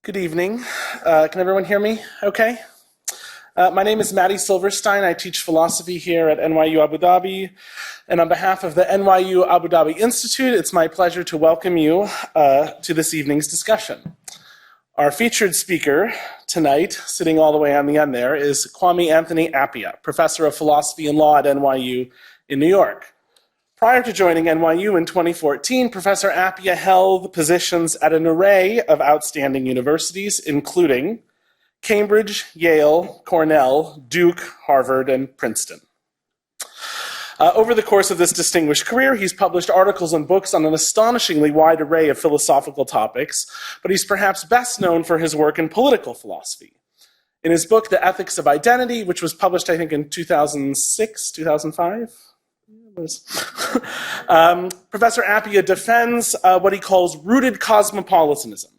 Good evening. Can everyone hear me okay? My name is Maddie Silverstein. I teach philosophy here at NYU Abu Dhabi. And on behalf of the NYU Abu Dhabi Institute, it's my pleasure to welcome you to this evening's discussion. Our featured speaker tonight, sitting all the way on the end there, is Kwame Anthony Appiah, professor of philosophy and law at NYU in New York. Prior to joining NYU in 2014, Professor Appiah held positions at an array of outstanding universities, including Cambridge, Yale, Cornell, Duke, Harvard, and Princeton. Over the course of this distinguished career, he's published articles and books on an astonishingly wide array of philosophical topics, but he's perhaps best known for his work in political philosophy. In his book, The Ethics of Identity, which was published, I think, in 2006, 2005? Professor Appiah defends what he calls rooted cosmopolitanism,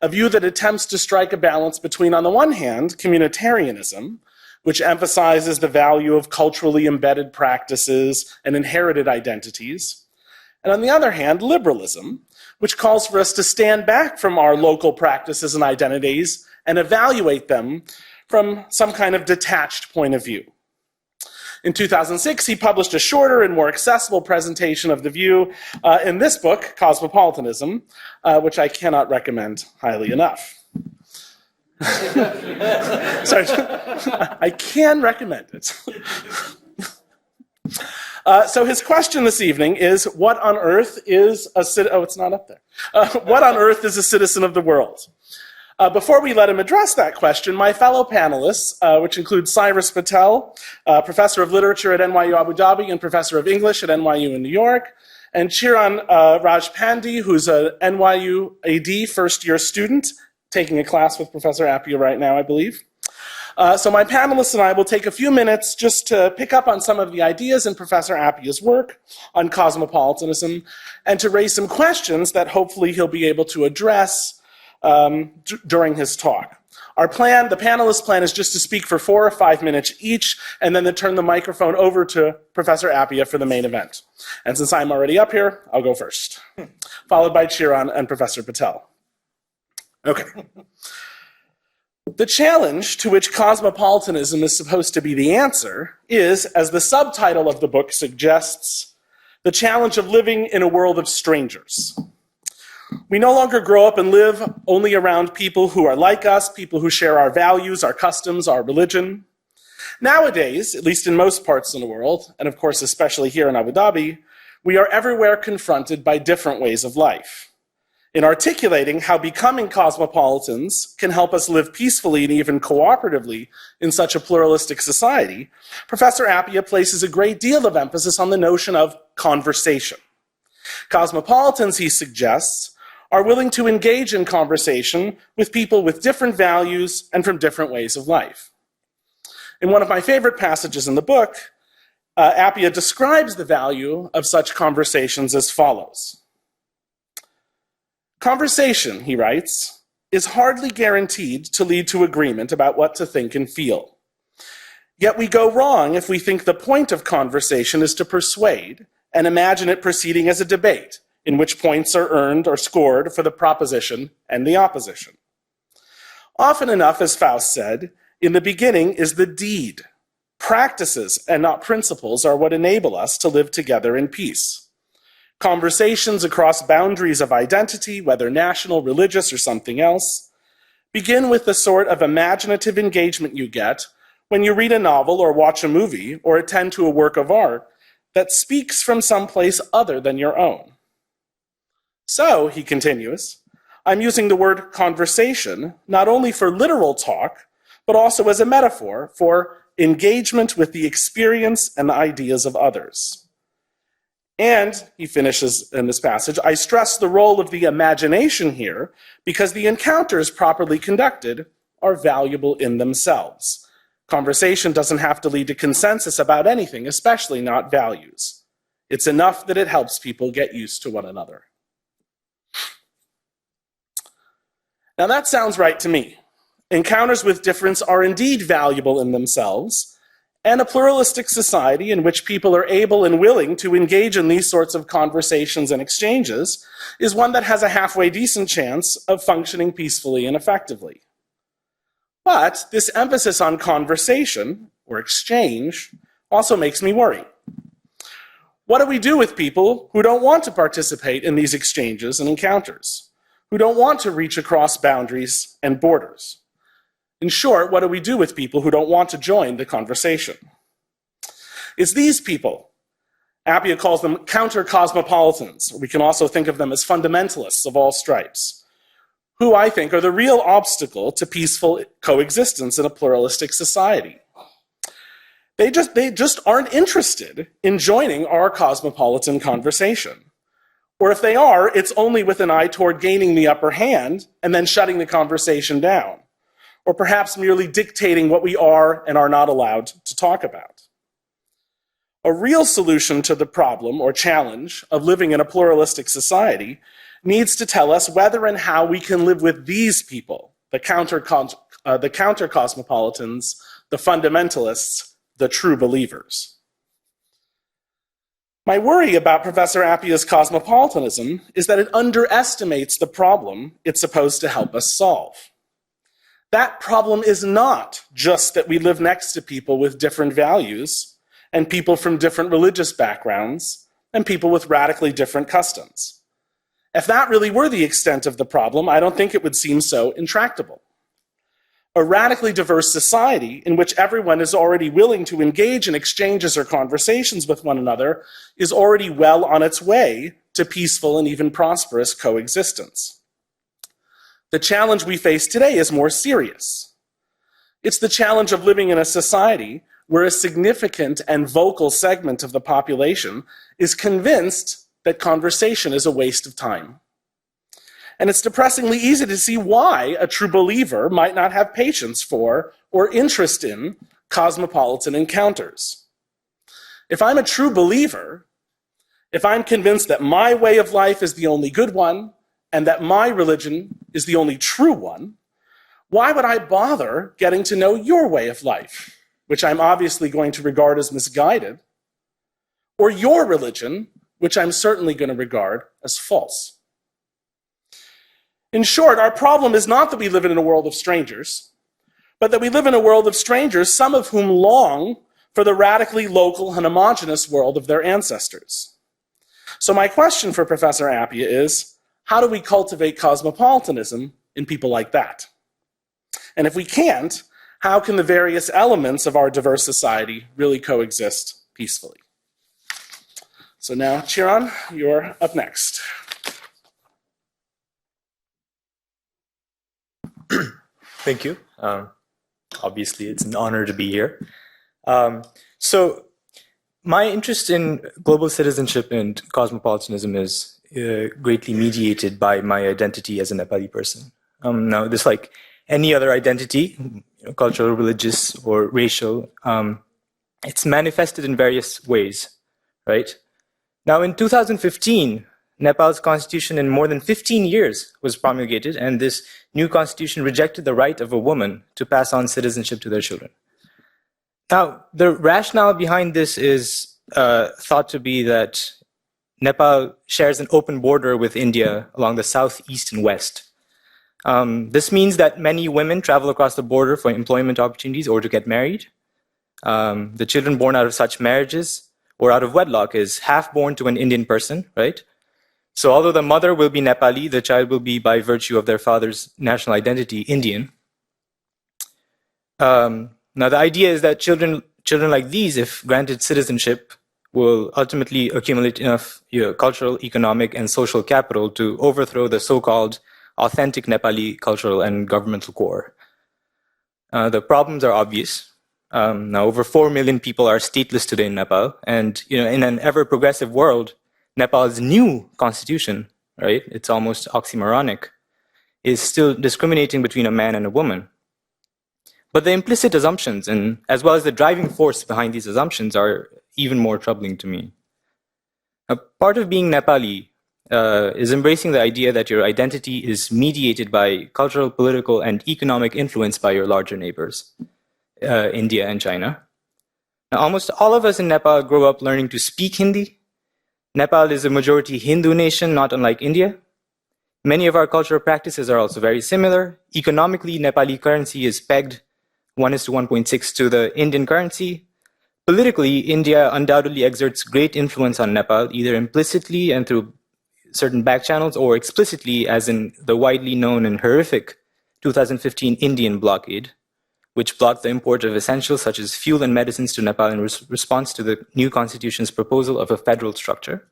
a view that attempts to strike a balance between, on the one hand, communitarianism, which emphasizes the value of culturally embedded practices and inherited identities, and on the other hand, liberalism, which calls for us to stand back from our local practices and identities and evaluate them from some kind of detached point of view. In 2006, he published a shorter and more accessible presentation of the view in this book, Cosmopolitanism, which I cannot recommend highly enough. Sorry, I can recommend it. So his question this evening is, what on earth is a citizen? Oh, it's not up there. What on earth is a citizen of the world? Before we let him address that question, my fellow panelists, which include Cyrus Patel, professor of literature at NYU Abu Dhabi and professor of English at NYU in New York, and Chiran Rajpandi, who's a NYUAD first-year student, taking a class with Professor Appiah right now, I believe. So my panelists and I will take a few minutes just to pick up on some of the ideas in Professor Appiah's work on cosmopolitanism and to raise some questions that hopefully he'll be able to address during his talk. Our plan, the panelist plan, is just to speak for 4 or 5 minutes each, and then to turn the microphone over to Professor Appiah for the main event. And since I'm already up here, I'll go first, followed by Chiran and Professor Patel. Okay. The challenge to which cosmopolitanism is supposed to be the answer is, as the subtitle of the book suggests, the challenge of living in a world of strangers. We no longer grow up and live only around people who are like us, people who share our values, our customs, our religion. Nowadays, at least in most parts of the world, and of course especially here in Abu Dhabi, we are everywhere confronted by different ways of life. In articulating how becoming cosmopolitans can help us live peacefully and even cooperatively in such a pluralistic society, Professor Appiah places a great deal of emphasis on the notion of conversation. Cosmopolitans, he suggests, are willing to engage in conversation with people with different values and from different ways of life. In one of my favorite passages in the book, Appiah describes the value of such conversations as follows. Conversation, he writes, is hardly guaranteed to lead to agreement about what to think and feel. Yet we go wrong if we think the point of conversation is to persuade and imagine it proceeding as a debate, in which points are earned or scored for the proposition and the opposition. Often enough, as Faust said, in the beginning is the deed. Practices and not principles are what enable us to live together in peace. Conversations across boundaries of identity, whether national, religious, or something else, begin with the sort of imaginative engagement you get when you read a novel or watch a movie or attend to a work of art that speaks from someplace other than your own. So, he continues, I'm using the word conversation not only for literal talk, but also as a metaphor for engagement with the experience and the ideas of others. And, he finishes in this passage, I stress the role of the imagination here because the encounters properly conducted are valuable in themselves. Conversation doesn't have to lead to consensus about anything, especially not values. It's enough that it helps people get used to one another. Now that sounds right to me. Encounters with difference are indeed valuable in themselves, And a pluralistic society in which people are able and willing to engage in these sorts of conversations and exchanges is one that has a halfway decent chance of functioning peacefully and effectively. But this emphasis on conversation, or exchange, also makes me worry. What do we do with people who don't want to participate in these exchanges and encounters, who don't want to reach across boundaries and borders? In short, what do we do with people who don't want to join the conversation? It's these people. Appiah calls them counter-cosmopolitans, or we can also think of them as fundamentalists of all stripes, who I think are the real obstacle to peaceful coexistence in a pluralistic society. They just aren't interested in joining our cosmopolitan conversation. Or if they are, it's only with an eye toward gaining the upper hand and then shutting the conversation down, or perhaps merely dictating what we are and are not allowed to talk about. A real solution to the problem or challenge of living in a pluralistic society needs to tell us whether and how we can live with these people, the counter-cosmopolitans, the fundamentalists, the true believers. My worry about Professor Appiah's cosmopolitanism is that it underestimates the problem it's supposed to help us solve. That problem is not just that we live next to people with different values and people from different religious backgrounds and people with radically different customs. If that really were the extent of the problem, I don't think it would seem so intractable. A radically diverse society in which everyone is already willing to engage in exchanges or conversations with one another is already well on its way to peaceful and even prosperous coexistence. The challenge we face today is more serious. It's the challenge of living in a society where a significant and vocal segment of the population is convinced that conversation is a waste of time. And it's depressingly easy to see why a true believer might not have patience for or interest in cosmopolitan encounters. If I'm a true believer, if I'm convinced that my way of life is the only good one and that my religion is the only true one, why would I bother getting to know your way of life, which I'm obviously going to regard as misguided, or your religion, which I'm certainly going to regard as false? In short, our problem is not that we live in a world of strangers, but that we live in a world of strangers, some of whom long for the radically local and homogeneous world of their ancestors. So my question for Professor Appiah is, how do we cultivate cosmopolitanism in people like that? And if we can't, how can the various elements of our diverse society really coexist peacefully? So now, Chiron, you're up next. Thank you. Obviously, it's an honor to be here. So my interest in global citizenship and cosmopolitanism is greatly mediated by my identity as a Nepali person. Now, just like any other identity, cultural, religious, or racial, it's manifested in various ways, right? Now, in 2015, Nepal's constitution in more than 15 years was promulgated, and this new constitution rejected the right of a woman to pass on citizenship to their children. Now, the rationale behind this is thought to be that Nepal shares an open border with India along the south, east, and west. This means that many women travel across the border for employment opportunities or to get married. The children born out of such marriages or out of wedlock is half born to an Indian person, right? So although the mother will be Nepali, the child will be, by virtue of their father's national identity, Indian. Now the idea is that children like these, if granted citizenship, will ultimately accumulate enough cultural, economic, and social capital to overthrow the so-called authentic Nepali cultural and governmental core. The problems are obvious. Now over 4 million people are stateless today in Nepal, and in an ever-progressive world, Nepal's new constitution, right, it's almost oxymoronic, is still discriminating between a man and a woman. But the implicit assumptions, and as well as the driving force behind these assumptions, are even more troubling to me. A part of being Nepali is embracing the idea that your identity is mediated by cultural, political, and economic influence by your larger neighbors, India and China. Now, almost all of us in Nepal grow up learning to speak Hindi. Nepal is a majority Hindu nation, not unlike India. Many of our cultural practices are also very similar. Economically, Nepali currency is pegged 1:1.6 to the Indian currency. Politically, India undoubtedly exerts great influence on Nepal, either implicitly and through certain back channels, or explicitly, as in the widely known and horrific 2015 Indian blockade, which blocked the import of essentials such as fuel and medicines to Nepal in response to the new constitution's proposal of a federal structure.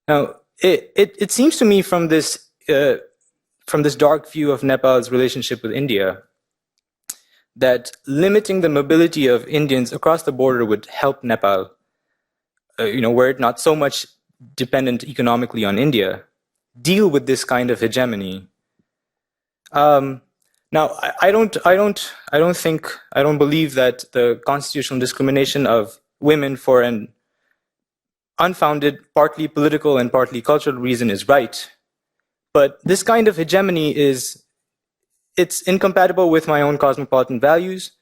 Now, it seems to me from this dark view of Nepal's relationship with India that limiting the mobility of Indians across the border would help Nepal, were it not so much dependent economically on India, deal with this kind of hegemony. Now, I don't believe that the constitutional discrimination of women for an unfounded, partly political and partly cultural reason is right. But this kind of hegemony it's incompatible with my own cosmopolitan values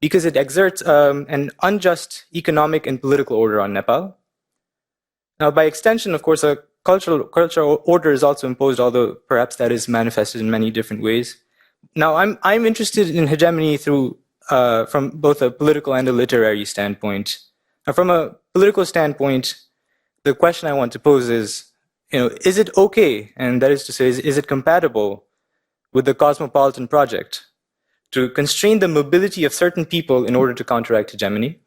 because it exerts an unjust economic and political order on Nepal. Now, by extension, of course, a cultural order is also imposed, although perhaps that is manifested in many different ways. Now, I'm interested in hegemony from both a political and a literary standpoint. Now, from a political standpoint, the question I want to pose is, is it okay, and that is to say, is it compatible with the Cosmopolitan project to constrain the mobility of certain people in order to counteract hegemony?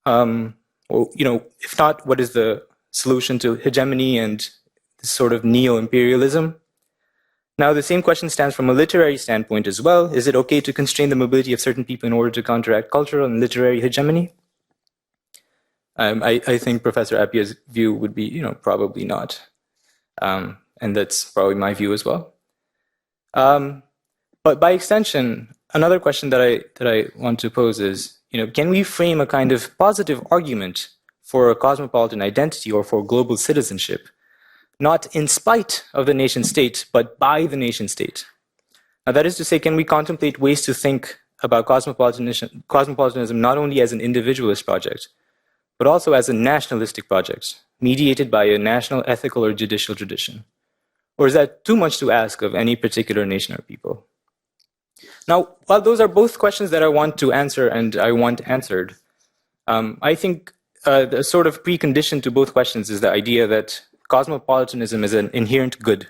Or, if not, what is the solution to hegemony and this sort of neo-imperialism? Now, the same question stands from a literary standpoint as well. Is it okay to constrain the mobility of certain people in order to counteract cultural and literary hegemony? I think Professor Appiah's view would be, probably not. And that's probably my view as well. But by extension, another question that I want to pose is, can we frame a kind of positive argument for a cosmopolitan identity or for global citizenship, not in spite of the nation state, but by the nation state? Now, that is to say, can we contemplate ways to think about cosmopolitanism not only as an individualist project, but also as a nationalistic project, mediated by a national ethical or judicial tradition? Or is that too much to ask of any particular nation or people? Now, while those are both questions that I want to answer and I want answered, I think the sort of precondition to both questions is the idea that cosmopolitanism is an inherent good,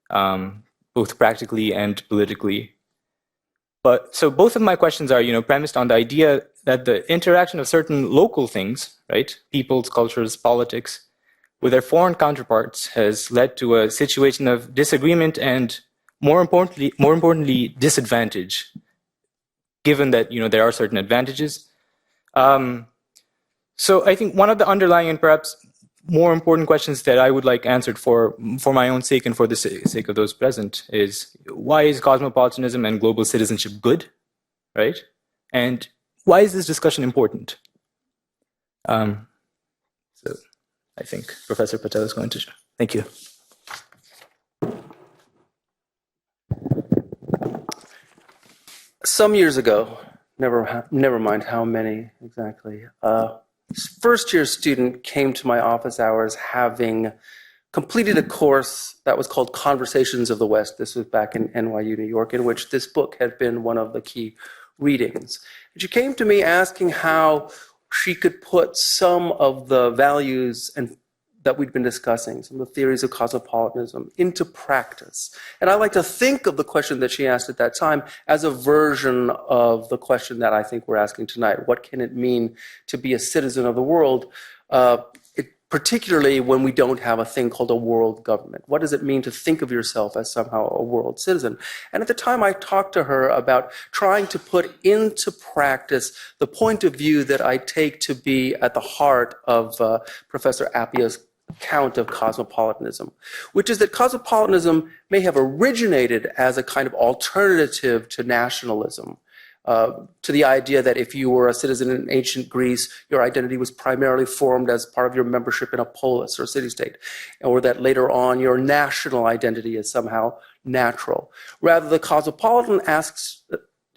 both practically and politically. So both of my questions are, premised on the idea that the interaction of certain local things, right, peoples, cultures, politics, with their foreign counterparts has led to a situation of disagreement and, more importantly, disadvantage, given that there are certain advantages. So I think one of the underlying and perhaps more important questions that I would like answered for my own sake and for the sake of those present is, why is cosmopolitanism and global citizenship good, right? And why is this discussion important? So I think Professor Patel is going to show. Thank you. Some years ago, never mind how many exactly, first-year student came to my office hours having completed a course that was called Conversations of the West. This was back in NYU, New York, in which this book had been one of the key readings. And she came to me asking how she could put some of the values that we'd been discussing, some of the theories of cosmopolitanism, into practice. And I like to think of the question that she asked at that time as a version of the question that I think we're asking tonight. What can it mean to be a citizen of the world, particularly when we don't have a thing called a world government? What does it mean to think of yourself as somehow a world citizen? And at the time, I talked to her about trying to put into practice the point of view that I take to be at the heart of Professor Appiah's account of cosmopolitanism, which is that cosmopolitanism may have originated as a kind of alternative to nationalism, to the idea that if you were a citizen in ancient Greece, your identity was primarily formed as part of your membership in a polis or city-state, or that later on your national identity is somehow natural. Rather, the cosmopolitan asks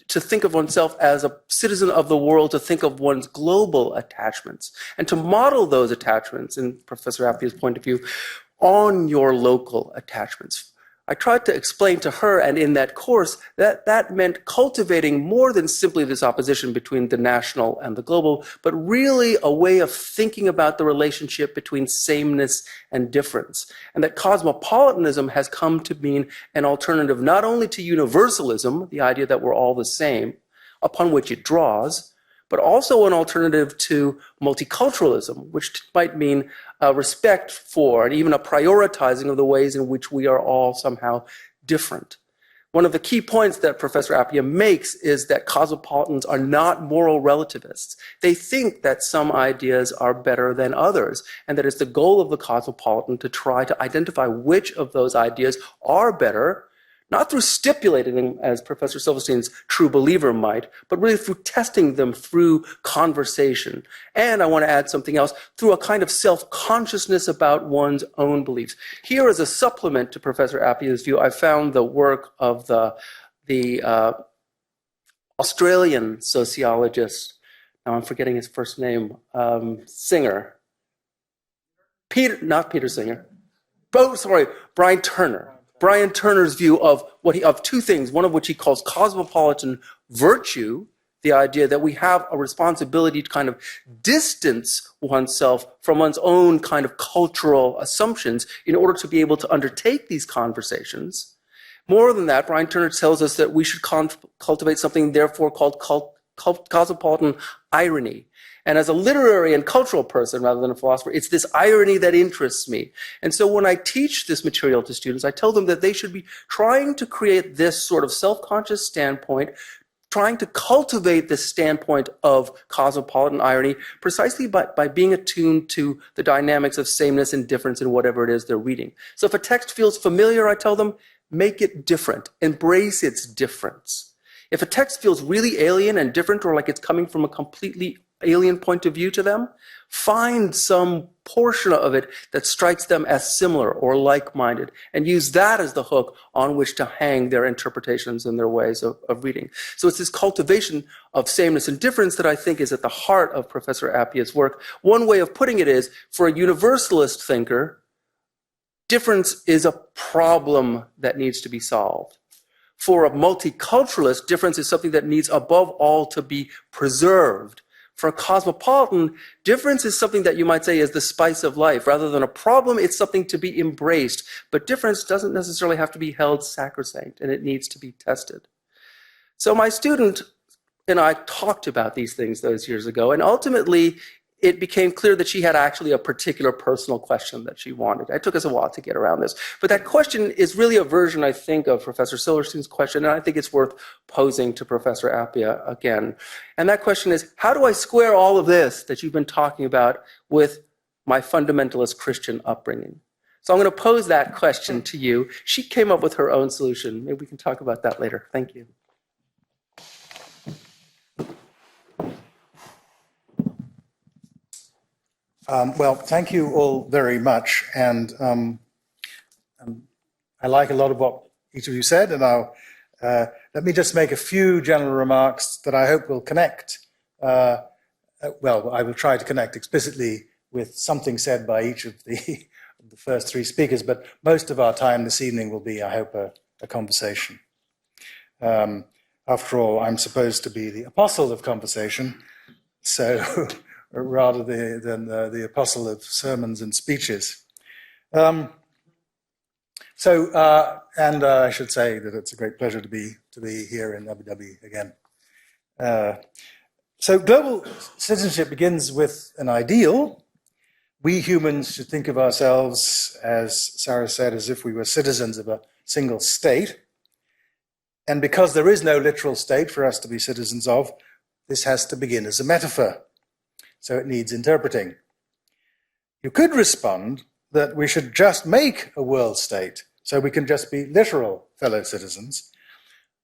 to think of oneself as a citizen of the world, to think of one's global attachments, and to model those attachments, in Professor Appiah's point of view, on your local attachments. I tried to explain to her, and in that course, that that meant cultivating more than simply this opposition between the national and the global, but really a way of thinking about the relationship between sameness and difference. And that cosmopolitanism has come to mean an alternative not only to universalism, the idea that we're all the same, upon which it draws, but also an alternative to multiculturalism, which might mean respect for and even a prioritizing of the ways in which we are all somehow different. One of the key points that Professor Appiah makes is that cosmopolitans are not moral relativists. They think that some ideas are better than others, and that it's the goal of the cosmopolitan to try to identify which of those ideas are better, not through stipulating them, as Professor Silverstein's true believer might, but really through testing them through conversation. And I want to add something else, through a kind of self-consciousness about one's own beliefs. Here, as a supplement to Professor Appiah's view, I found the work of the Australian sociologist, now I'm forgetting his first name, Singer. Not Peter Singer. Oh, sorry, Brian Turner. Brian Turner's view of two things, one of which he calls cosmopolitan virtue, the idea that we have a responsibility to kind of distance oneself from one's own kind of cultural assumptions in order to be able to undertake these conversations. More than that, Brian Turner tells us that we should cultivate something therefore called cosmopolitan irony. And as a literary and cultural person rather than a philosopher, it's this irony that interests me. And so when I teach this material to students, I tell them that they should be trying to create this sort of self-conscious standpoint, trying to cultivate this standpoint of cosmopolitan irony precisely by being attuned to the dynamics of sameness and difference in whatever it is they're reading. So if a text feels familiar, I tell them, make it different, embrace its difference. If a text feels really alien and different, or like it's coming from a completely alien point of view to them, find some portion of it that strikes them as similar or like-minded, and use that as the hook on which to hang their interpretations and their ways of reading. So it's this cultivation of sameness and difference that I think is at the heart of Professor Appiah's work. One way of putting it is, for a universalist thinker, difference is a problem that needs to be solved. For a multiculturalist, difference is something that needs above all to be preserved. For a cosmopolitan, difference is something that you might say is the spice of life. Rather than a problem, it's something to be embraced. But difference doesn't necessarily have to be held sacrosanct, and it needs to be tested. So my student and I talked about these things those years ago, and ultimately it became clear that she had actually a particular personal question that she wanted. It took us a while to get around this. But that question is really a version, I think, of Professor Silverstein's question, and I think it's worth posing to Professor Appiah again. And that question is, how do I square all of this that you've been talking about with my fundamentalist Christian upbringing? So I'm going to pose that question to you. She came up with her own solution. Maybe we can talk about that later. Thank you. Well, thank you all very much. And I like a lot of what each of you said. And let me just make a few general remarks that I hope will connect. Well, I will try to connect explicitly with something said by each of the first three speakers. But most of our time this evening will be, I hope, a conversation. After all, I'm supposed to be the apostle of conversation. So rather than the apostle of sermons and speeches. And I should say that it's a great pleasure to be here in Abu Dhabi again. So global citizenship begins with an ideal. We humans should think of ourselves, as Sarah said, as if we were citizens of a single state. And because there is no literal state for us to be citizens of, this has to begin as a metaphor. So it needs interpreting. You could respond that we should just make a world state, so we can just be literal fellow citizens.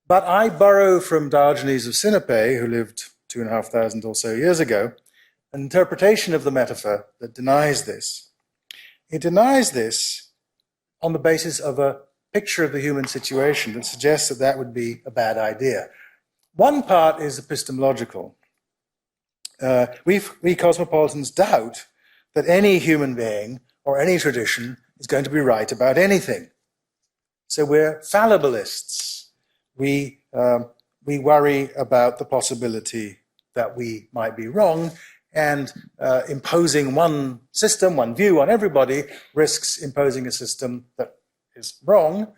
But I borrow from Diogenes of Sinope, who lived 2,500 or so years ago, an interpretation of the metaphor that denies this. It denies this on the basis of a picture of the human situation that suggests that that would be a bad idea. One part is epistemological. We cosmopolitans doubt that any human being or any tradition is going to be right about anything. So we're fallibilists. We worry about the possibility that we might be wrong, and imposing one system, one view on everybody risks imposing a system that is wrong,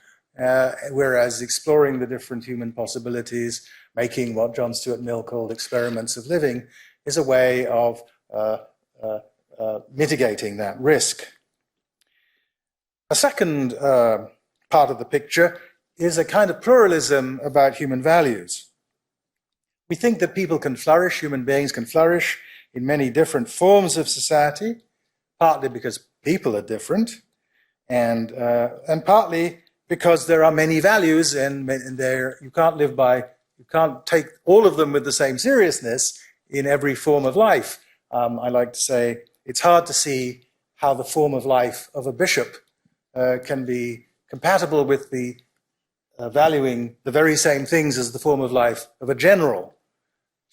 whereas exploring the different human possibilities, making what John Stuart Mill called experiments of living, is a way of mitigating that risk. A second part of the picture is a kind of pluralism about human values. We think that people can flourish, human beings can flourish in many different forms of society, partly because people are different, and partly because there are many values, and you can't take all of them with the same seriousness in every form of life. I like to say it's hard to see how the form of life of a bishop can be compatible with the valuing the very same things as the form of life of a general.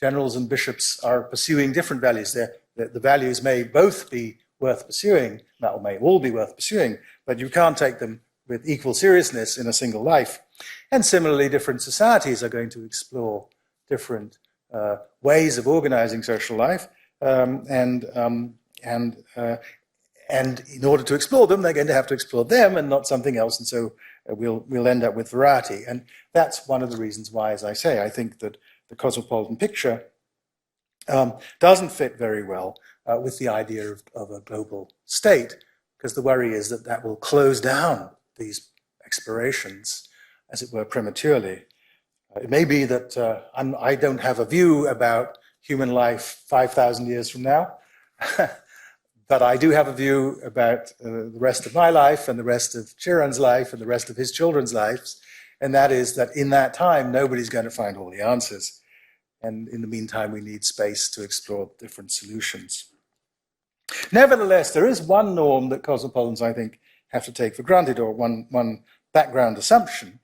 Generals and bishops are pursuing different values. The values may both be worth pursuing, or may all be worth pursuing, but you can't take them with equal seriousness in a single life. And similarly, different societies are going to explore different ways of organizing social life, and in order to explore them, they're going to have to explore them and not something else. And so we'll end up with variety. And that's one of the reasons why, as I say, I think that the cosmopolitan picture doesn't fit very well with the idea of a global state, because the worry is that that will close down these explorations, as it were, prematurely. It may be that I don't have a view about human life 5,000 years from now, but I do have a view about the rest of my life and the rest of Chiran's life and the rest of his children's lives, and that is that in that time, nobody's going to find all the answers. And in the meantime, we need space to explore different solutions. Nevertheless, there is one norm that cosmopolitans, I think, have to take for granted, or one background assumption.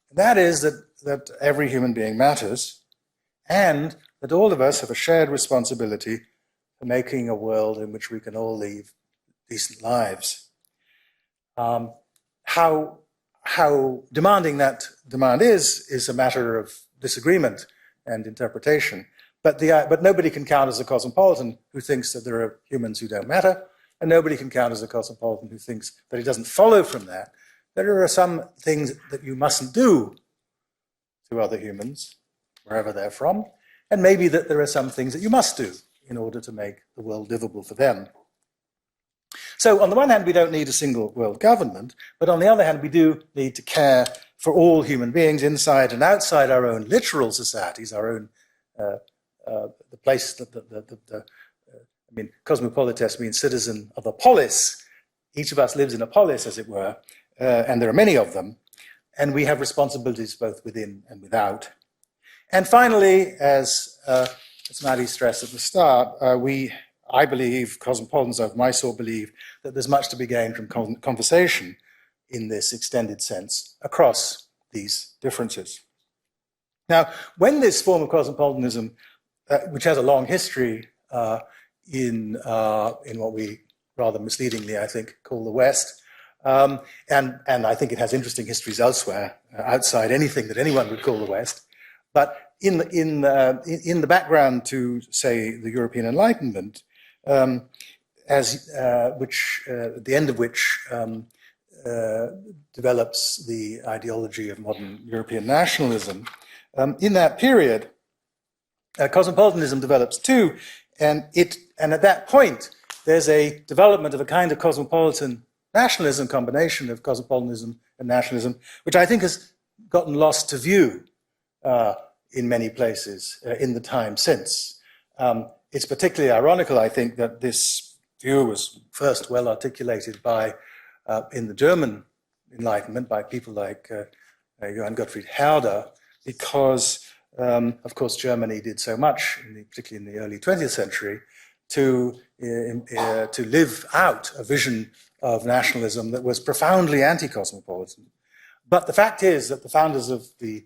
And that is that every human being matters, and that all of us have a shared responsibility for making a world in which we can all live decent lives. How demanding that demand is a matter of disagreement and interpretation. But nobody can count as a cosmopolitan who thinks that there are humans who don't matter, and nobody can count as a cosmopolitan who thinks that it doesn't follow from that there are some things that you mustn't do to other humans, wherever they're from, and maybe that there are some things that you must do in order to make the world livable for them. So on the one hand, we don't need a single world government, but on the other hand, we do need to care for all human beings inside and outside our own literal societies, our own, the place that I mean, cosmopolites means citizen of a polis. Each of us lives in a polis, as it were, and there are many of them, and we have responsibilities both within and without. And finally, as Maddie stressed at the start, I believe, cosmopolitans of my sort believe, that there's much to be gained from conversation in this extended sense across these differences. Now, when this form of cosmopolitanism, which has a long history in what we rather misleadingly, I think, call the West, and I think it has interesting histories elsewhere, outside anything that anyone would call the West, but in the background to, say, the European Enlightenment, at the end of which develops the ideology of modern European nationalism. In that period, cosmopolitanism develops too, and at that point, there's a development of a kind of cosmopolitan nationalism, combination of cosmopolitanism and nationalism, which I think has gotten lost to view in many places in the time since. It's particularly ironical, I think, that this view was first well articulated by, in the German Enlightenment, by people like Johann Gottfried Herder, because, of course, Germany did so much, particularly in the early 20th century, to live out a vision of nationalism that was profoundly anti-cosmopolitan. But the fact is that the founders of the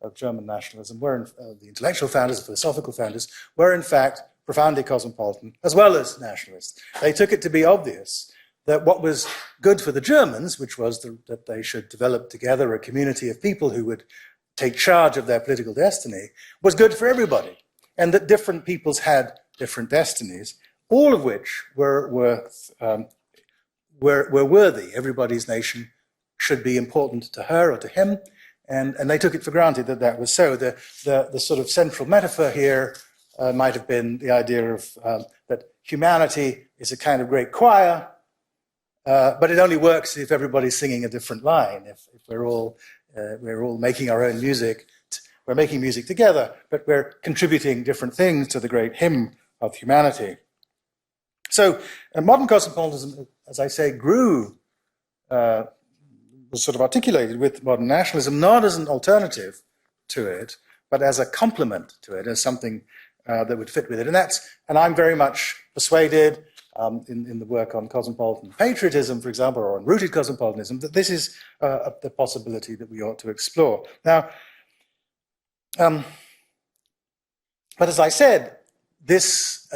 of German nationalism were, the intellectual founders, the philosophical founders, were in fact profoundly cosmopolitan as well as nationalists. They took it to be obvious that what was good for the Germans, which was that they should develop together a community of people who would take charge of their political destiny, was good for everybody, and that different peoples had different destinies, all of which were worthy. Everybody's nation should be important to her or to him, and they took it for granted that that was so. The sort of central metaphor here might have been the idea of that humanity is a kind of great choir, but it only works if everybody's singing a different line. If we're all making our own music, we're making music together, but we're contributing different things to the great hymn of humanity. So modern cosmopolitanism, as I say, grew, was sort of articulated with modern nationalism, not as an alternative to it, but as a complement to it, as something that would fit with it. And I'm very much persuaded in the work on cosmopolitan patriotism, for example, or on rooted cosmopolitanism, that this is the possibility that we ought to explore. Now, but as I said, this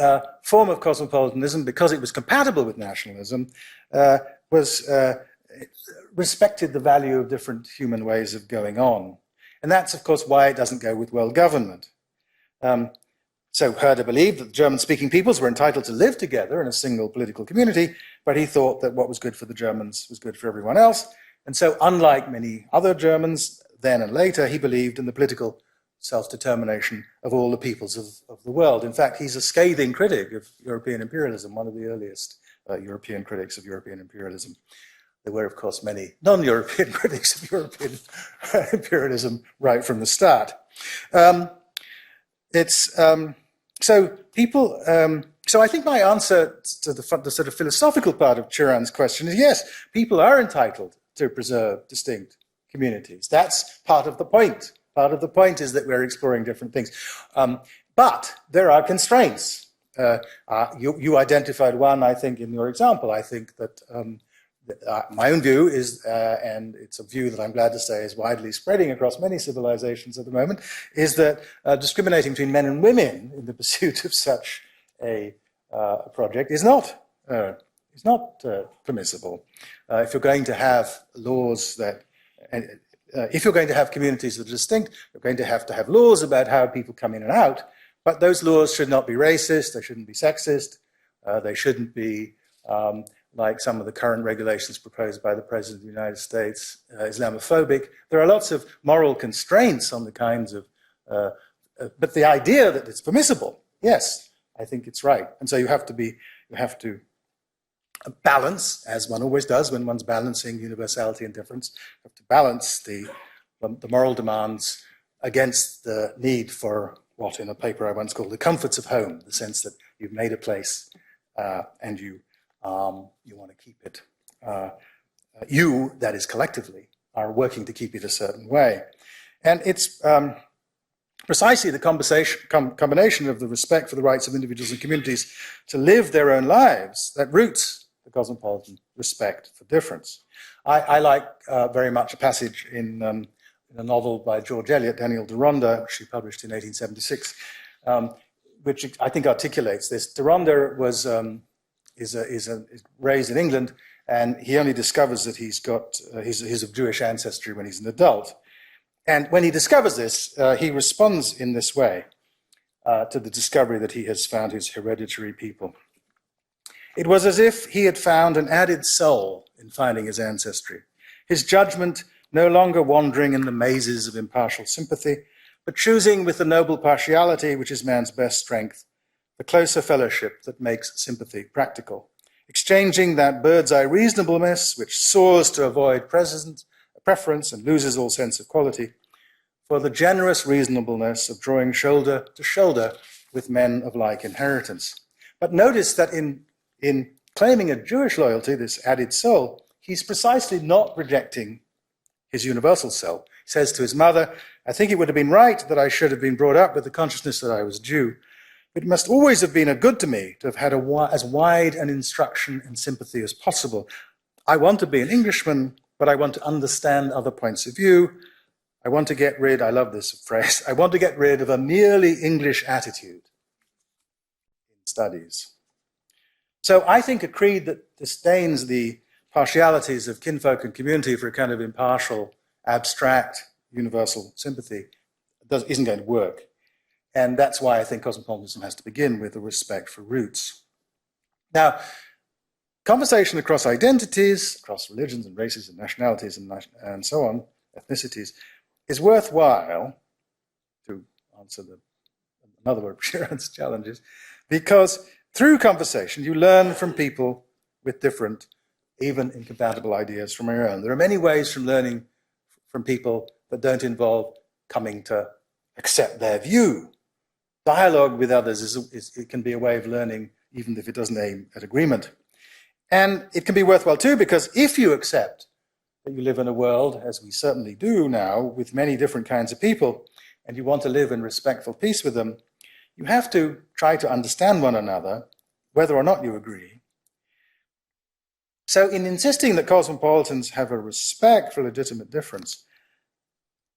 form of cosmopolitanism, because it was compatible with nationalism, respected the value of different human ways of going on. And that's, of course, why it doesn't go with world government. So Herder believed that the German-speaking peoples were entitled to live together in a single political community, but he thought that what was good for the Germans was good for everyone else. And so, unlike many other Germans, then and later, he believed in the political self-determination of all the peoples of the world. In fact, he's a scathing critic of European imperialism, one of the earliest European critics of European imperialism. There were, of course, many non-European critics of European imperialism right from the start. So I think my answer to the sort of philosophical part of Turan's question is yes, people are entitled to preserve distinct communities. That's part of the point. Part of the point is that we're exploring different things. But there are constraints. You identified one, I think, in your example. I think that my own view is, and it's a view that I'm glad to say is widely spreading across many civilizations at the moment, is that discriminating between men and women in the pursuit of such a project is not permissible. If you're going to have laws that, if you're going to have communities that are distinct, you're going to have laws about how people come in and out, but those laws should not be racist, they shouldn't be sexist, they shouldn't be like some of the current regulations proposed by the President of the United States, Islamophobic. There are lots of moral constraints on the kinds of, but the idea that it's permissible, yes, I think it's right. And so you have to balance, as one always does when one's balancing universality and difference, you have to balance the moral demands against the need for what in a paper I once called the comforts of home, the sense that you've made a place and you want to keep it. You, that is collectively, are working to keep it a certain way. And it's precisely the combination of the respect for the rights of individuals and communities to live their own lives that roots the cosmopolitan respect for difference. I like very much a passage in a novel by George Eliot, Daniel Deronda, which he published in 1876, which I think articulates this. Deronda was is raised in England, and he only discovers that he's of Jewish ancestry when he's an adult. And when he discovers this, he responds in this way to the discovery that he has found his hereditary people. It was as if he had found an added soul in finding his ancestry, his judgment no longer wandering in the mazes of impartial sympathy, but choosing with the noble partiality which is man's best strength, the closer fellowship that makes sympathy practical, exchanging that bird's-eye reasonableness which soars to avoid preference and loses all sense of quality, for the generous reasonableness of drawing shoulder to shoulder with men of like inheritance. But notice that in claiming a Jewish loyalty, this added soul, he's precisely not rejecting his universal soul. He says to his mother, I think it would have been right that I should have been brought up with the consciousness that I was Jew. It must always have been a good to me to have had as wide an instruction and sympathy as possible. I want to be an Englishman, but I want to understand other points of view. I want to get rid, I love this phrase, I want to get rid of a merely English attitude in studies. So I think a creed that disdains the partialities of kinfolk and community for a kind of impartial, abstract, universal sympathy isn't going to work. And that's why I think cosmopolitanism has to begin with a respect for roots. Now, conversation across identities, across religions and races and nationalities and so on, ethnicities, is worthwhile, to answer another word, Sheeran's challenges, because through conversation you learn from people with different, even incompatible ideas from your own. There are many ways from learning from people that don't involve coming to accept their view. Dialogue with others it can be a way of learning, even if it doesn't aim at agreement. And it can be worthwhile too, because if you accept that you live in a world, as we certainly do now, with many different kinds of people, and you want to live in respectful peace with them, you have to try to understand one another, whether or not you agree. So in insisting that cosmopolitans have a respect for legitimate difference,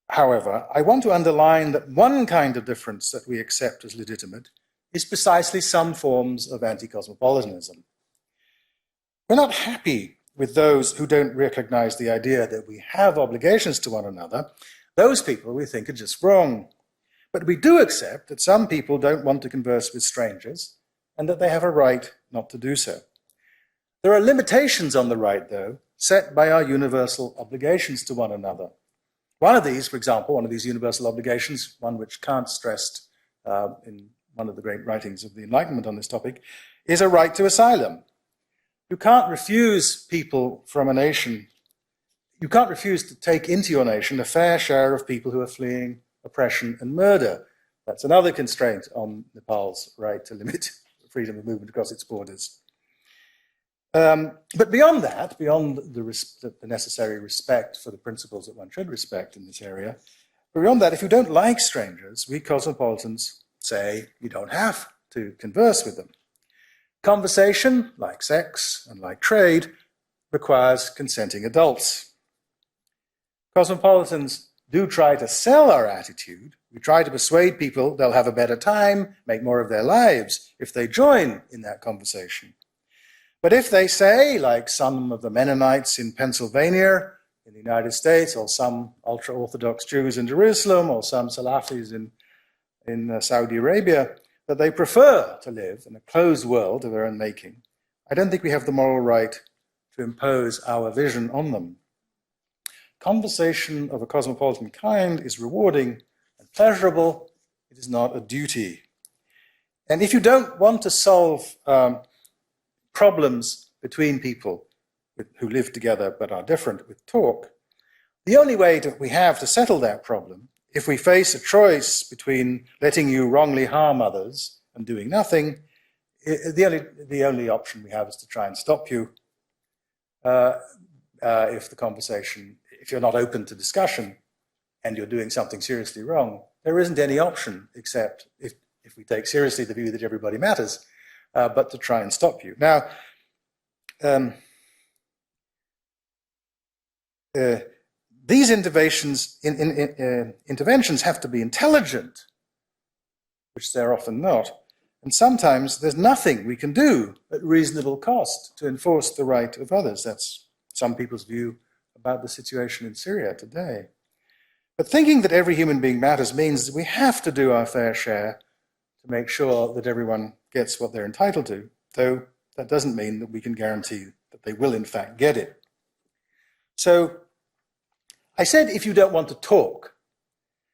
however, I want to underline that one kind of difference that we accept as legitimate is precisely some forms of anti-cosmopolitanism. We're not happy with those who don't recognize the idea that we have obligations to one another. Those people we think are just wrong. But we do accept that some people don't want to converse with strangers and that they have a right not to do so. There are limitations on the right, though, set by our universal obligations to one another. One of these, for example, one of these universal obligations, one which Kant stressed in one of the great writings of the Enlightenment on this topic, is a right to asylum. You can't refuse people from a nation, you can't refuse to take into your nation a fair share of people who are fleeing oppression and murder. That's another constraint on Nepal's right to limit freedom of movement across its borders. But beyond that, beyond the necessary respect for the principles that one should respect in this area, beyond that, if you don't like strangers, we cosmopolitans say you don't have to converse with them. Conversation, like sex and like trade, requires consenting adults. Cosmopolitans do try to sell our attitude. We try to persuade people they'll have a better time, make more of their lives, if they join in that conversation. But if they say, like some of the Mennonites in Pennsylvania, in the United States, or some ultra-Orthodox Jews in Jerusalem, or some Salafis in Saudi Arabia, that they prefer to live in a closed world of their own making, I don't think we have the moral right to impose our vision on them. Conversation of a cosmopolitan kind is rewarding and pleasurable. It is not a duty. And if you don't want to solve problems between people who live together but are different with talk, the only way that we have to settle that problem, if we face a choice between letting you wrongly harm others and doing nothing, the only option we have is to try and stop you if you're not open to discussion and you're doing something seriously wrong. There isn't any option except if we take seriously the view that everybody matters, but to try and stop you. Now, these interventions have to be intelligent, which they're often not. And sometimes there's nothing we can do at reasonable cost to enforce the right of others. That's some people's view about the situation in Syria today. But thinking that every human being matters means that we have to do our fair share to make sure that everyone gets what they're entitled to, though that doesn't mean that we can guarantee that they will in fact get it. So I said, if you don't want to talk,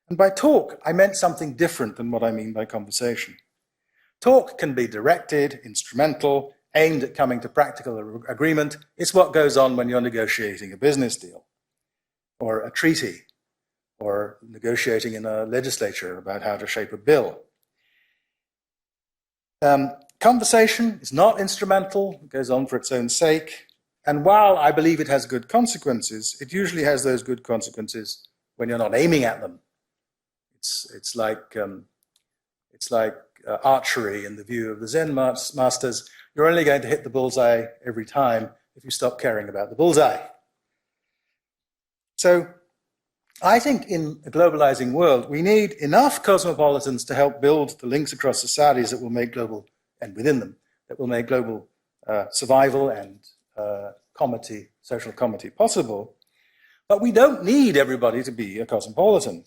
and by talk, I meant something different than what I mean by conversation. Talk can be directed, instrumental, aimed at coming to practical agreement. It's what goes on when you're negotiating a business deal, or a treaty, or negotiating in a legislature about how to shape a bill. Conversation is not instrumental, it goes on for its own sake. And while I believe it has good consequences, it usually has those good consequences when you're not aiming at them. It's like archery in the view of the Zen masters. You're only going to hit the bullseye every time if you stop caring about the bullseye. So I think in a globalizing world, we need enough cosmopolitans to help build the links across societies that will make global, and within them, that will make global survival and comity, social comity possible. But we don't need everybody to be a cosmopolitan.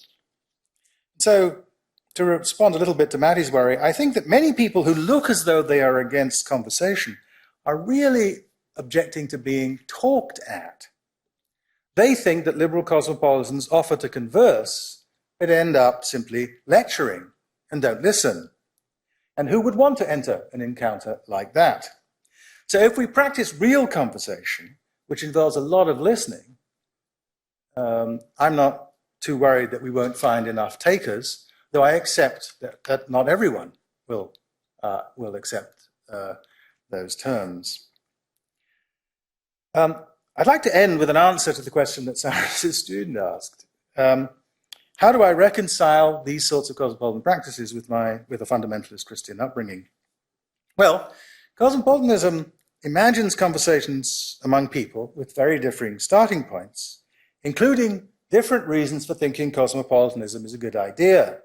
So to respond a little bit to Maddie's worry, I think that many people who look as though they are against conversation are really objecting to being talked at. They think that liberal cosmopolitans offer to converse, but end up simply lecturing and don't listen. And who would want to enter an encounter like that? So if we practice real conversation, which involves a lot of listening, I'm not too worried that we won't find enough takers, though I accept that not everyone will accept those terms. I'd like to end with an answer to the question that Sarah's student asked. How do I reconcile these sorts of cosmopolitan practices with a fundamentalist Christian upbringing? Well, cosmopolitanism imagines conversations among people with very differing starting points, including different reasons for thinking cosmopolitanism is a good idea.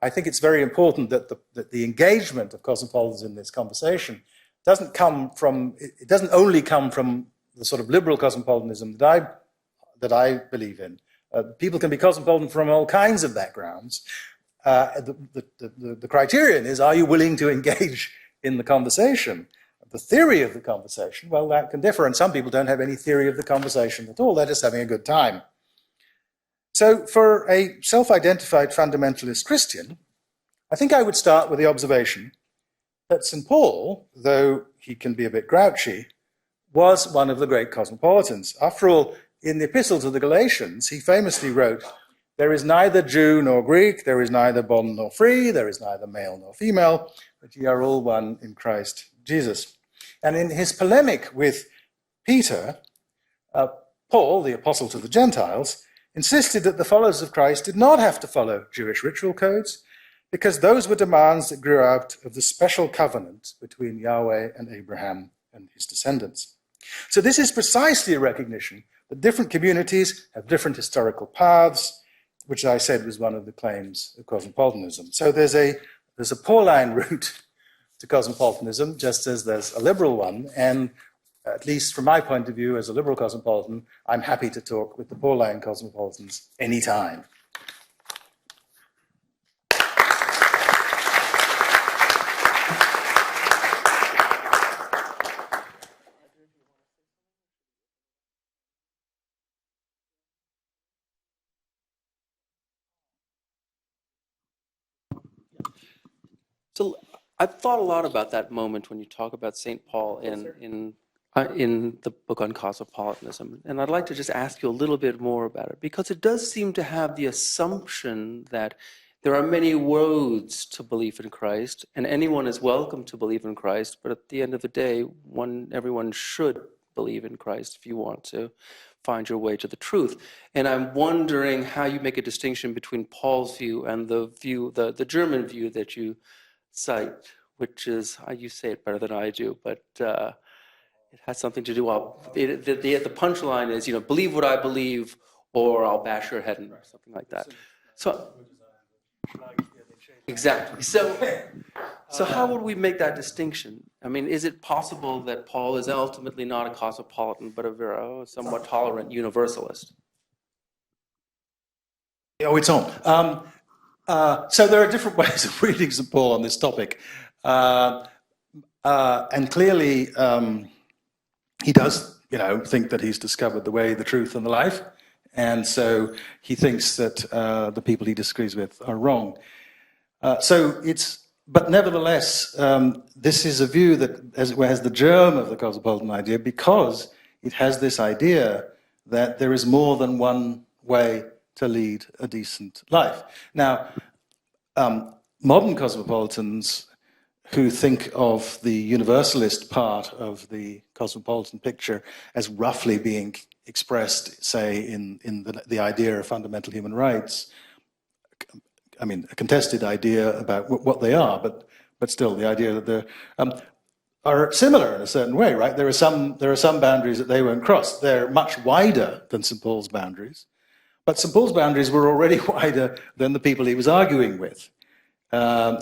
I think it's very important that the engagement of cosmopolitans in this conversation doesn't only come from the sort of liberal cosmopolitanism that I believe in. People can be cosmopolitan from all kinds of backgrounds. The criterion is, are you willing to engage in the conversation? The theory of the conversation, well, that can differ, and some people don't have any theory of the conversation at all. They're just having a good time. So for a self-identified fundamentalist Christian, I think I would start with the observation that St. Paul, though he can be a bit grouchy, was one of the great cosmopolitans. After all, in the Epistle to the Galatians, he famously wrote, "There is neither Jew nor Greek, there is neither bond nor free, there is neither male nor female, but ye are all one in Christ Jesus." And in his polemic with Peter, Paul, the apostle to the Gentiles, insisted that the followers of Christ did not have to follow Jewish ritual codes, because those were demands that grew out of the special covenant between Yahweh and Abraham and his descendants. So this is precisely a recognition that different communities have different historical paths, which I said was one of the claims of cosmopolitanism. So there's a Pauline route to cosmopolitanism, just as there's a liberal one, and at least from my point of view as a liberal cosmopolitan, I'm happy to talk with the Pauline cosmopolitans anytime. So I've thought a lot about that moment when you talk about St. Paul in the book on cosmopolitanism. And I'd like to just ask you a little bit more about it, because it does seem to have the assumption that there are many roads to belief in Christ, and anyone is welcome to believe in Christ, but at the end of the day, everyone should believe in Christ if you want to find your way to the truth. And I'm wondering how you make a distinction between Paul's view and the German view that you cite, which is, you say it better than I do, but it has something to do, the punchline is, believe what I believe or I'll bash your head in, or something like that. So, exactly. So how would we make that distinction? I mean, is it possible that Paul is ultimately not a cosmopolitan, but a very somewhat tolerant universalist? Oh, it's on. So there are different ways of reading St. Paul on this topic. And clearly, he does, think that he's discovered the way, the truth, and the life. And so he thinks that the people he disagrees with are wrong. But nevertheless, this is a view that, as it were, has the germ of the cosmopolitan idea, because it has this idea that there is more than one way to lead a decent life. Now, modern cosmopolitans who think of the universalist part of the cosmopolitan picture as roughly being expressed, say, in the idea of fundamental human rights, I mean, a contested idea about what they are, but still the idea that they're are similar in a certain way, right? There are some boundaries that they won't cross. They're much wider than St. Paul's boundaries, But St. Paul's boundaries were already wider than the people he was arguing with.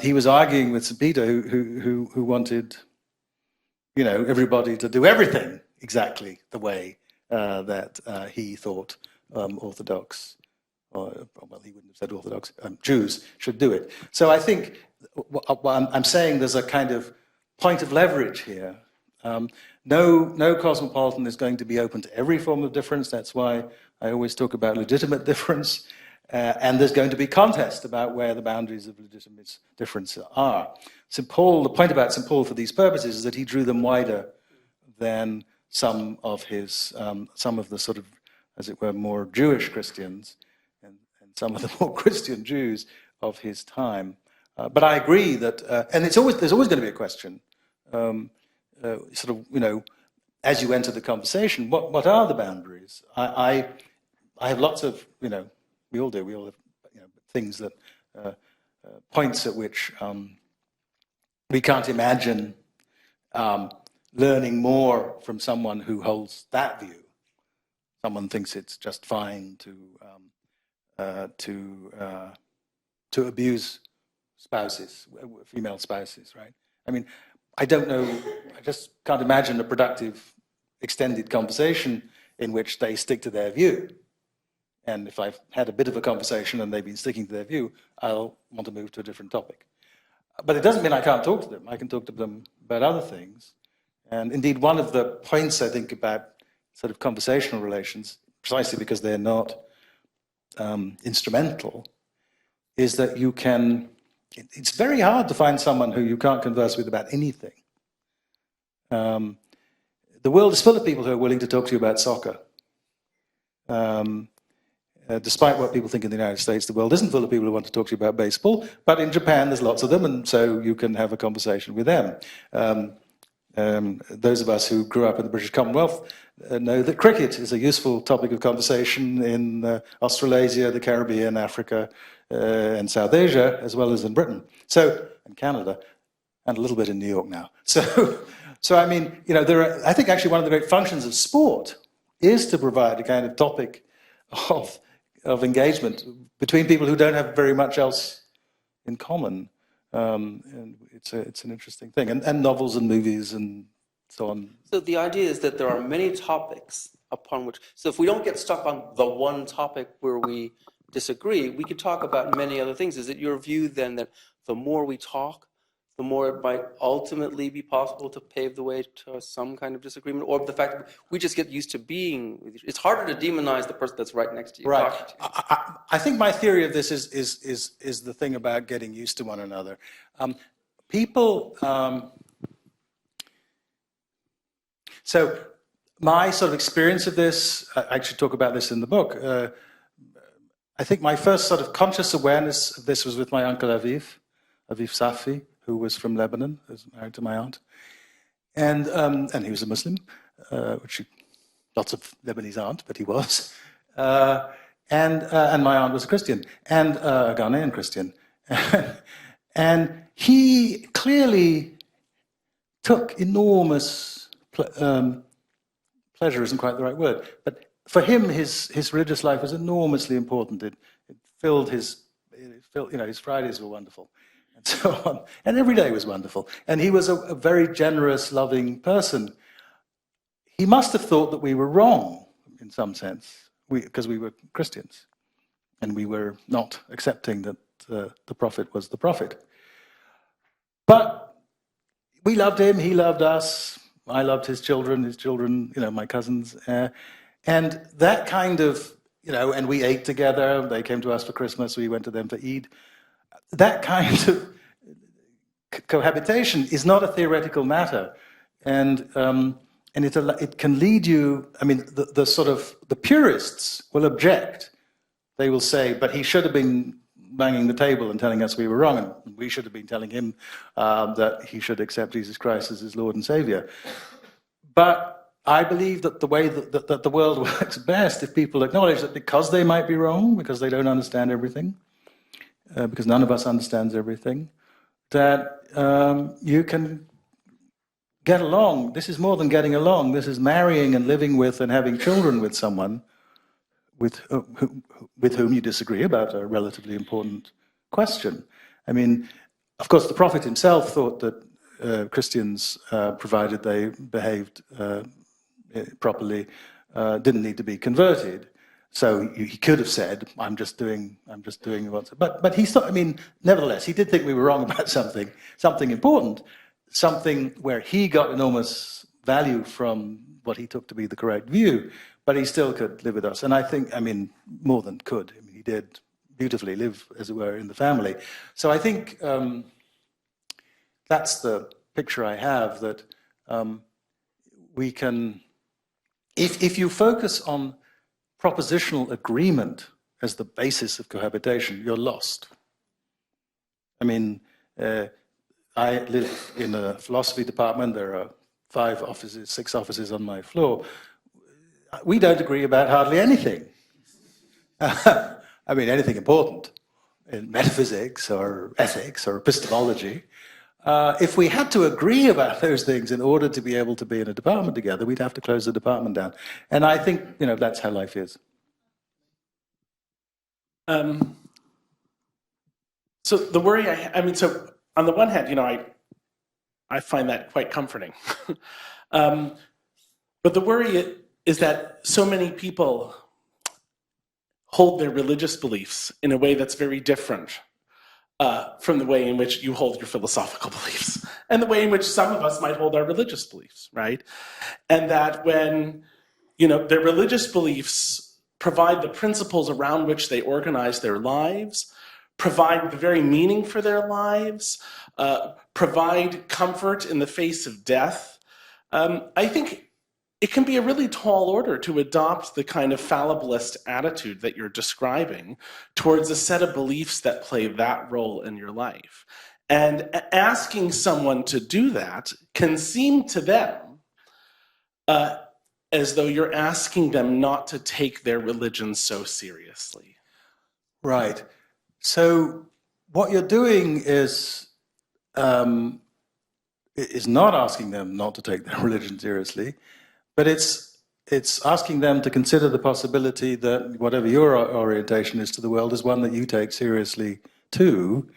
He was arguing with St. Peter, who wanted, everybody to do everything exactly the way that he thought Orthodox, well, he wouldn't have said Orthodox, Jews should do it. So I think I'm saying there's a kind of point of leverage here. No cosmopolitan is going to be open to every form of difference. That's why I always talk about legitimate difference. And there's going to be contest about where the boundaries of legitimate difference are. St. Paul, the point about St. Paul for these purposes is that he drew them wider than some of the sort of, as it were, more Jewish Christians and some of the more Christian Jews of his time. But I agree that, and there's always going to be a question, as you enter the conversation, what are the boundaries? I have lots of, we all have things that, points at which we can't imagine learning more from someone who holds that view. Someone thinks it's just fine to abuse spouses, female spouses, right? I mean, I don't know, I just can't imagine a productive extended conversation in which they stick to their view. And if I've had a bit of a conversation and they've been sticking to their view, I'll want to move to a different topic. But it doesn't mean I can't talk to them. I can talk to them about other things. And indeed, one of the points I think about sort of conversational relations, precisely because they're not instrumental, is that you can, it's very hard to find someone who you can't converse with about anything. The world is full of people who are willing to talk to you about soccer. Despite what people think in the United States, the world isn't full of people who want to talk to you about baseball, but in Japan there's lots of them, and so you can have a conversation with them. Those of us who grew up in the British Commonwealth know that cricket is a useful topic of conversation in Australasia, the Caribbean, Africa, and South Asia, as well as in Britain, and Canada, and a little bit in New York now. So I mean, I think actually one of the great functions of sport is to provide a kind of topic of engagement between people who don't have very much else in common. And it's an interesting thing. And novels and movies and so on. So the idea is that there are many topics upon which, so if we don't get stuck on the one topic where we disagree, we could talk about many other things. Is it your view then that the more we talk, the more it might ultimately be possible to pave the way to some kind of disagreement, or the fact that we just get used to being, it's harder to demonize the person that's right next to you. Right. I think my theory of this is the thing about getting used to one another. So my sort of experience of this, I actually talk about this in the book. I think my first sort of conscious awareness of this was with my uncle Aviv Safi, who was from Lebanon, who was married to my aunt. And he was a Muslim, which lots of Lebanese aren't, but he was. And my aunt was a Christian, and a Ghanaian Christian. And he clearly took enormous pleasure, isn't quite the right word, but for him, his religious life was enormously important. It filled his Fridays were wonderful. And so on. And every day was wonderful. And he was a very generous, loving person. He must have thought that we were wrong, in some sense, because we were Christians. And we were not accepting that the prophet was the prophet. But we loved him, he loved us, I loved his children, my cousins. And that kind of, and we ate together, they came to us for Christmas, we went to them for Eid. That kind of cohabitation is not a theoretical matter, and it can lead you. I mean, the purists will object. They will say, "But he should have been banging the table and telling us we were wrong, and we should have been telling him that he should accept Jesus Christ as his Lord and Savior." But I believe that the way that the world works best if people acknowledge that because they might be wrong, because they don't understand everything. Because none of us understands everything, that you can get along. This is more than getting along. This is marrying and living with and having children with someone with whom you disagree about a relatively important question. I mean, of course, the Prophet himself thought that Christians, provided they behaved properly, didn't need to be converted. So he could have said, "I'm just doing what's." But he thought. I mean, nevertheless, he did think we were wrong about something important, something where he got enormous value from what he took to be the correct view, but he still could live with us. And I think, I mean, more than could. I mean, he did beautifully live, as it were, in the family. So I think that's the picture I have, that we can, if you focus on propositional agreement as the basis of cohabitation, you're lost. I mean, I live in a philosophy department. There are 5 offices, 6 offices on my floor. We don't agree about hardly anything. I mean, anything important in metaphysics or ethics or epistemology. If we had to agree about those things in order to be able to be in a department together, we'd have to close the department down. And I think, that's how life is. So the worry so on the one hand, I find that quite comforting. But the worry is that so many people hold their religious beliefs in a way that's very different from the way in which you hold your philosophical beliefs, and the way in which some of us might hold our religious beliefs, right? And that when, their religious beliefs provide the principles around which they organize their lives, provide the very meaning for their lives, provide comfort in the face of death, I think it can be a really tall order to adopt the kind of fallibilist attitude that you're describing towards a set of beliefs that play that role in your life. And asking someone to do that can seem to them as though you're asking them not to take their religion so seriously. Right. So what you're doing is not asking them not to take their religion seriously, but it's asking them to consider the possibility that whatever your orientation is to the world is one that you take seriously too,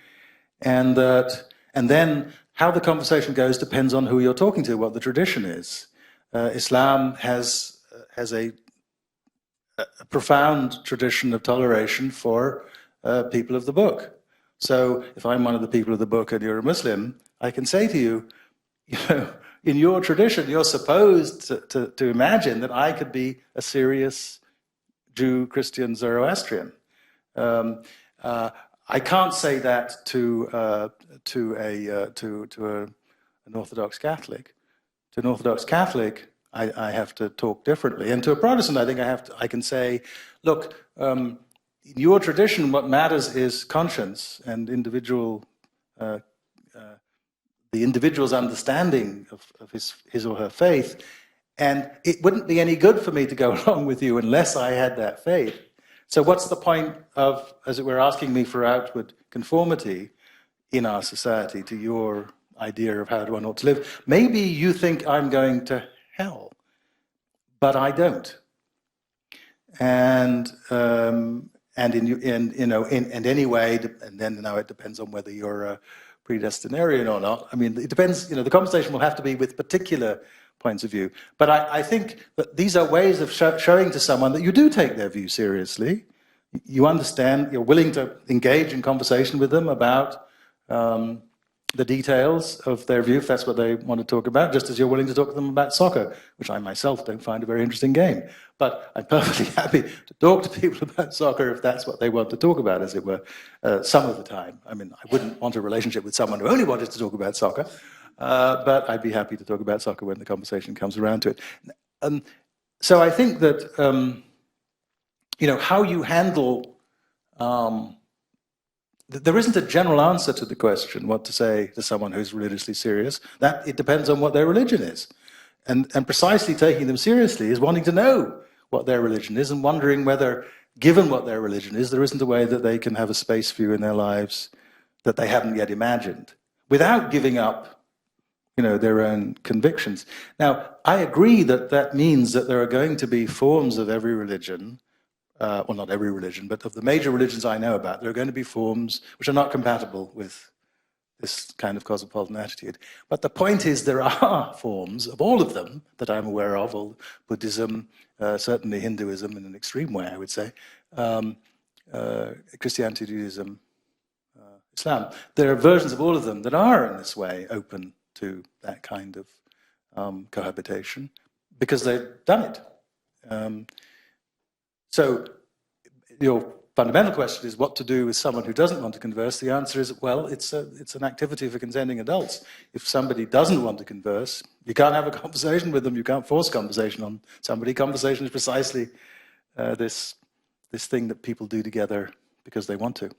and then how the conversation goes depends on who you're talking to, what the tradition is. Islam has a profound tradition of toleration for people of the book. So if I'm one of the people of the book and you're a Muslim, I can say to you, in your tradition, you're supposed to imagine that I could be a serious Jew, Christian, Zoroastrian. I can't say that to an Orthodox Catholic. To an Orthodox Catholic, I have to talk differently, and to a Protestant, I think I can say, look, in your tradition, what matters is conscience and the individual's understanding of his or her faith, and it wouldn't be any good for me to go along with you unless I had that faith. So what's the point of, as it were, asking me for outward conformity in our society to your idea of how one ought to live? Maybe you think I'm going to hell, but I don't. And in any way, and then now it depends on whether you're a predestinarian or not. I mean, it depends. The conversation will have to be with particular points of view. But I think that these are ways of showing to someone that you do take their view seriously. You understand. You're willing to engage in conversation with them about the details of their view, if that's what they want to talk about, just as you're willing to talk to them about soccer, which I myself don't find a very interesting game. But I'm perfectly happy to talk to people about soccer if that's what they want to talk about, as it were, some of the time. I mean, I wouldn't want a relationship with someone who only wanted to talk about soccer, but I'd be happy to talk about soccer when the conversation comes around to it. So I think that, how you handle... there isn't a general answer to the question, what to say to someone who's religiously serious. That it depends on what their religion is. And precisely taking them seriously is wanting to know what their religion is and wondering whether, given what their religion is, there isn't a way that they can have a space view in their lives that they haven't yet imagined, without giving up, their own convictions. Now, I agree that means that there are going to be forms of every religion well, not every religion, but of the major religions I know about, there are going to be forms which are not compatible with this kind of cosmopolitan attitude. But the point is there are forms of all of them that I'm aware of, all Buddhism, certainly Hinduism in an extreme way, I would say, Christianity, Judaism, Islam. There are versions of all of them that are in this way open to that kind of cohabitation because they've done it. So your fundamental question is what to do with someone who doesn't want to converse. The answer is, well, it's an activity for consenting adults. If somebody doesn't want to converse, you can't have a conversation with them. You can't force conversation on somebody. Conversation is precisely this thing that people do together because they want to.